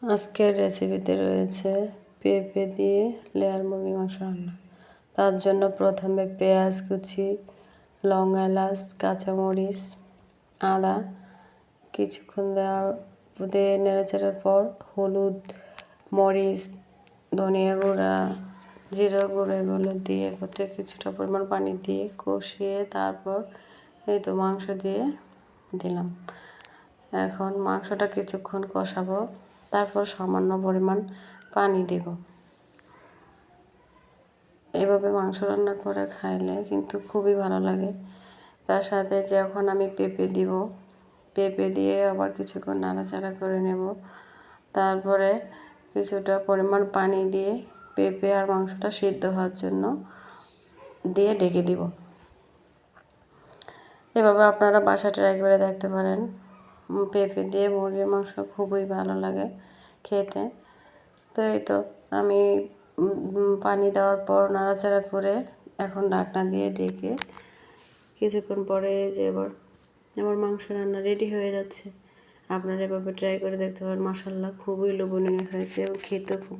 আজকের রেসিপিতে রয়েছে পেঁপে দিয়ে লেয়ার মুরগি মাংস রান্না। তার জন্য প্রথমে পেঁয়াজ কুচি, লং, এলাচ, কাঁচামরিচ, আদা কিছুক্ষণ দিয়ে নেড়েচেড়ার পর হলুদ, মরিচ, ধনিয়া গুঁড়া, জিরা গুঁড়ো এগুলো দিয়ে একত্রে কিছুটা পরিমাণ পানি দিয়ে কষিয়ে তারপর এই তো মাংস দিয়ে দিলাম। এখন মাংসটা কিছুক্ষণ কষাবো, তারপর সামান্য পরিমাণ পানি দেব। এভাবে মাংস রান্না করে খাইলে কিন্তু খুবই ভালো লাগে। তার সাথে যখন আমি পেঁপে দিব, পেঁপে দিয়ে আবার কিছুক্ষণ নাড়াচাড়া করে নেব। তারপরে কিছুটা পরিমাণ পানি দিয়ে পেঁপে আর মাংসটা সিদ্ধ হওয়ার জন্য দিয়ে ঢেকে দিব। এভাবে আপনারা বাসায় ট্রাই করে দেখতে পারেন। পেঁপে দিয়ে মুরগির মাংস খুবই ভালো লাগে খেতে। তো এই তো আমি পানি দেওয়ার পর নাড়াচাড়া করে এখন ঢাকনা দিয়ে ঢেকে কিছুক্ষণ পরে যে আমার মাংস রান্না রেডি হয়ে যাচ্ছে। আপনারা এভাবে ট্রাই করে দেখতে পারেন। মাশাআল্লাহ খুবই লোভনীয় হয়েছে এবং খেতেও খুব